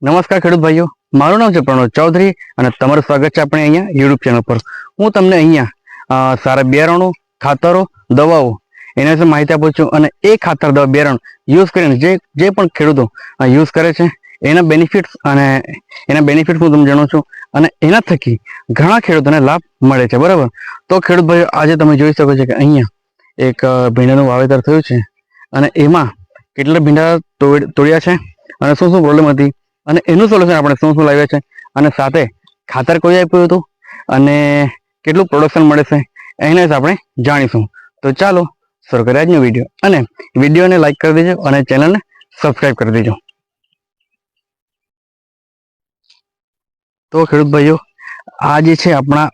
નમસ્કાર ખેડૂત ભાઈઓ, મારું નામ છે પ્રણવ ચૌધરી અને તમારું સ્વાગત છે આપણે અહીંયા યુટ્યુબ ચેનલ પર. હું તમને અહીંયા સારા બિયારણો, ખાતરો, દવાઓ એના વિશે માહિતી આપું છું અને એ ખાતર, દવા, બિયારણ યુઝ કરીને જે પણ ખેડૂતો યુઝ કરે છે એના બેનિફિટ્સ હું તમને જણાવું છું અને એના થકી ઘણા ખેડૂતોને લાભ મળે છે. બરાબર, તો ખેડૂત ભાઈઓ આજે તમે જોઈ શકો છો કે અહીંયા એક ભીંડાનું વાવેતર થયું છે અને એમાં કેટલા ભીંડા તોડ્યા છે અને શું શું પ્રોબ્લેમ હતી અને એનું સોલ્યુશન આપણે શું શું લાવ્યા છે અને સાથે ખાતર કોઈ આપ્યું હતું અને કેટલું પ્રોડક્શન મળે છે એના વિશે આપણે જાણીશું. તો ચાલો શરૂ કરીએ આજનો વિડીયો અને વિડીયોને લાઈક કરી દેજો અને ચેનલને સબસ્ક્રાઈબ કરી દેજો. તો ખેડૂત ભાઈઓ, આ જે છે આપણા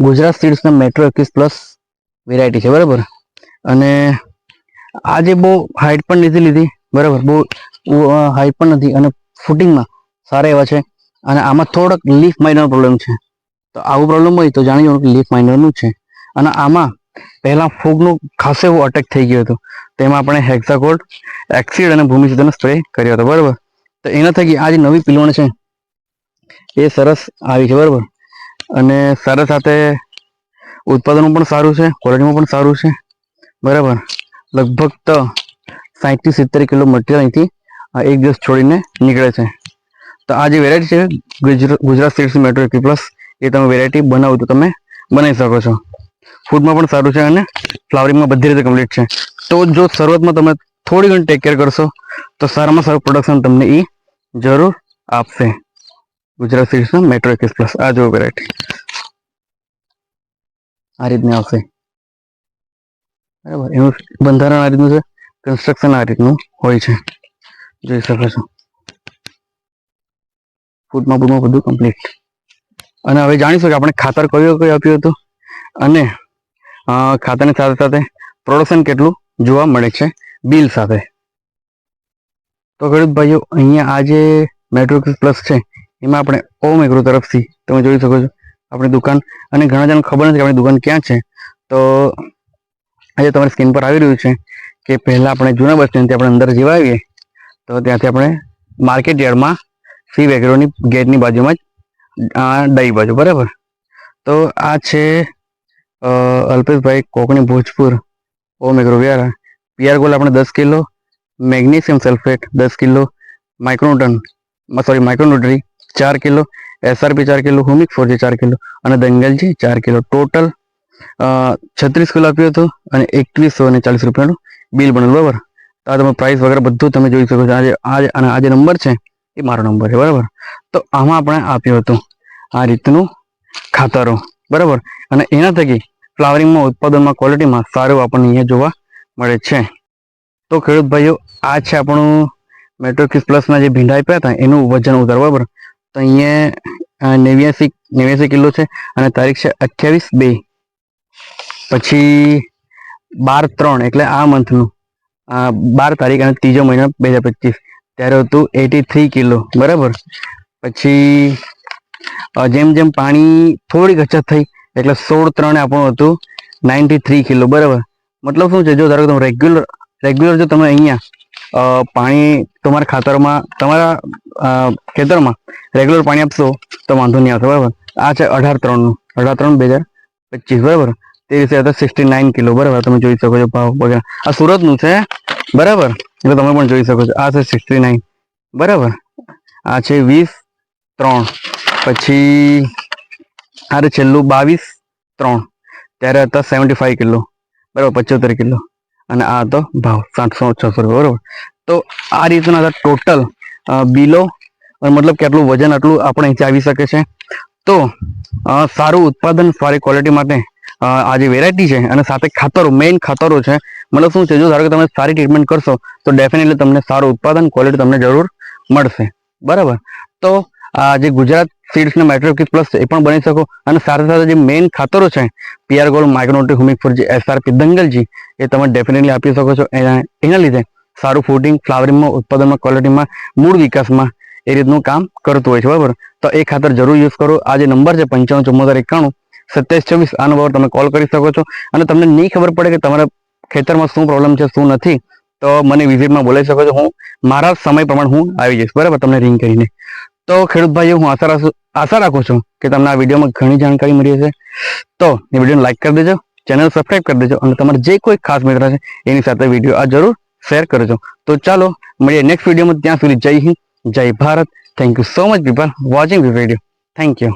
ગુજરાત સીડ્સના મેટ્રો 21+ વેરાયટી છે. બરાબર, અને આજે બહુ હાઈટ પણ નથી લીધી. બરાબર, બહુ હાઈટ પણ નથી અને ફૂટિંગમાં સારા એવા છે અને આમાં થોડોક લીફ માઇનર પ્રોબ્લેમ છે. તો આવું પ્રોબ્લેમ હોય તો જાણી કે લીફ માઇનરનું છે. અને આમાં પહેલાં ફૂગનું ખાસ એવું અટેક થઈ ગયું હતું, તેમાં આપણે હેક્સાકોલ્ડ, એક્સિડ અને ભૂમિસુદ્ધનો સ્પ્રે કર્યો હતો. બરાબર, તો એના થકી આ જે નવી પિલોણ છે એ સરસ આવી છે. બરાબર, અને સાથે સાથે ઉત્પાદન પણ સારું છે, ક્વોલિટીમાં પણ સારું છે. બરાબર, લગભગ તો 60 થી 70 કિલો મટીરિયલ અહીંથી એક દિવસ છોડીને નીકળે છે. તો આ જે વેરાયટી છે ગુજરાત સીડ્સ મેટ્રો 21+, એ તમે વેરાયટી બનાવો તો તમે બનાવી શકો છો. ફૂડમાં પણ સારું છે અને ફ્લાવરિંગમાં બધી રીતે કમ્પ્લીટ છે. તો જો શરૂઆતમાં તમે થોડી ઘણી ટેક કેર કરશો તો સારામાં સારું પ્રોડક્શન તમને એ જરૂર આપશે. ગુજરાત સીડ્સનો મેટ્રો 21+, આ જો વેરાયટી આ રીતની આવશે. બરાબર, એનું બંધારણ આ રીતનું છે, કન્સ્ટ્રક્શન આ રીતનું હોય છે, જોઈ શકો છો. ફૂડમાં બધું કમ્પ્લીટ. અને હવે જાણીશું કે આપણે ખાતર કયું આપ્યું હતું અને ખાતરની સાથે સાથે પ્રોડક્શન કેટલું જોવા મળે છે બિલ સાથે. તો ખેડૂત ભાઈઓ, અહીંયા આ જે મેટ્રો 21+ છે એમાં આપણે ઓમ એગ્રો તરફથી તમે જોઈ શકો છો આપણી દુકાન. અને ઘણા જણ ખબર નથી કે આપણી દુકાન ક્યાં છે. તો આજે તમારી સ્ક્રીન પર આવી રહ્યું છે કે પહેલાં આપણે જૂના બસ સ્ટેન્ડથી આપણે અંદર જેવા આવીએ તો ત્યાંથી આપણે માર્કેટ યાર્ડમાં શિવ એગ્રોની ગેટની બાજુમાં જ ડાઈ બાજુ. બરાબર, તો આ છે અલ્પેશભાઈ Kokni Bhojpur, Om agro Vyara. PR gold આપણે 10 કિલો, મેગ્નેશિયમ સલ્ફેટ 10 કિલો, માઇક્રોન્યુટ્રી 4 kilo, SRP 4 kilo, humic 4 kilo અને દંગલજી 4 કિલો. ટોટલ 36 કિલો આપ્યું હતું અને 2140 રૂપિયાનું બિલ બનેલું. બરાબર, તો આ તમે પ્રાઇસ વગેરે બધું તમે જોઈ શકો છો. આ જે નંબર છે એ મારો નંબર છે. બરાબર, તો આમાં આપણે આપ્યું હતું આ રીતનું ખાતરો. બરાબર, અને એના થકી ફ્લાવરિંગમાં, ઉત્પાદનમાં, ક્વોલિટીમાં સારું આપણને અહીંયા જોવા મળે છે. તો ખેડૂત ભાઈઓ, આ છે આપણું મેટ્રો 21+ના જે ભીંડા આપ્યા હતા એનું વજન ઉતાર. બરાબર, તો અહીંયા 89 કિલો છે અને તારીખ છે 28/2, પછી 12/3 એટલે આ મંથનું 12 તારીખ અને 3જો મહિના 2025 ત્યારે હતું 83 કિલો. બરાબર, પછી જેમ જેમ પાણી થોડીક અછત થઈ એટલે 16/3 આપણું હતું 93 કિલો. બરાબર, મતલબ શું છે, જો ધારો કે તમે રેગ્યુલર જો તમે અહીંયા પાણી તમારા ખાતરમાં, તમારા ખેતરમાં રેગ્યુલર પાણી આપશો તો વાંધો નહીં આવશે. બરાબર, આ છે 18/3નું, 18/3/2025. બરાબર, તે વિશે હતા 69 કિલો. બરાબર, તમે જોઈ શકો છો ભાવ વગેરે. આ સુરતનું છે. બરાબર, એટલે તમે પણ જોઈ શકો છો. આ છે 69. બરાબર, આ છે 20/3. પછી આ છેલ્લું 22/3 ત્યારે હતા 75 કિલો. બરાબર, 75 કિલો. અને આ હતો ભાવ 700-600 રૂપિયા. બરાબર, તો આ રીતના ટોટલ બિલો મતલબ કે આટલું વજન આટલું આપણે અહીંથી આવી શકે છે. તો સારું ઉત્પાદન, સારી ક્વોલિટી માટે આ જે વેરાયટી છે અને સાથે ખાતરો, મેઇન ખાતરો છે. મતલબ શું છે, જો ધારો કે તમે સારી ટ્રીટમેન્ટ કરશો તો ડેફિનેટલી તમને સારું ઉત્પાદન, ક્વોલિટી તમને જરૂર મળશે. બરાબર, તો આ જે ગુજરાત સીડ્સના મેટ્રો 21+ છે એ પણ બની શકો અને સાથે સાથે જે મેઇન ખાતરો છે પીઆર ગોલ્ડ, માઇક્રોન્યુટ્રી, હુમિક 4G, એસઆરપી, દંગલજી એ તમે ડેફિનેટલી આપી શકો છો. એના લીધે સારું ફૂટિંગ, ફ્લાવરિંગમાં, ઉત્પાદનમાં, ક્વોલિટીમાં, મૂળ વિકાસમાં એ રીતનું કામ કરતું હોય છે. બરાબર, તો એ ખાતર જરૂર યુઝ કરો. આ જે નંબર છે 957491 2726, આ નંબર તમે કોલ કરી શકો છો. અને તમને નહીં ખબર પડે કે તમારા ખેતરમાં શું પ્રોબ્લેમ છે, શું નથી, તો મને વિઝિટમાં બોલાવી શકો છો. હું મારા સમય પ્રમાણે હું આવી જઈશ, બરાબર, તમને રિંગ કરીને. તો ખેડૂત ભાઈઓ, હું આશા રાખું છું કે તમને આ વિડીયોમાં ઘણી જાણકારી મળી હશે. તો એ વિડીયોને લાઈક કરી દેજો, ચેનલ સબસ્ક્રાઈબ કરી દેજો, અને તમારે જે કોઈ ખાસ મિત્ર છે એની સાથે વિડીયો આ જરૂર શેર કરજો. તો ચાલો મળીએ નેક્સ્ટ વિડીયોમાં. ત્યાં સુધી જય હિન્દ, જય Bharat. Thank you so much people watching this video. Thank you.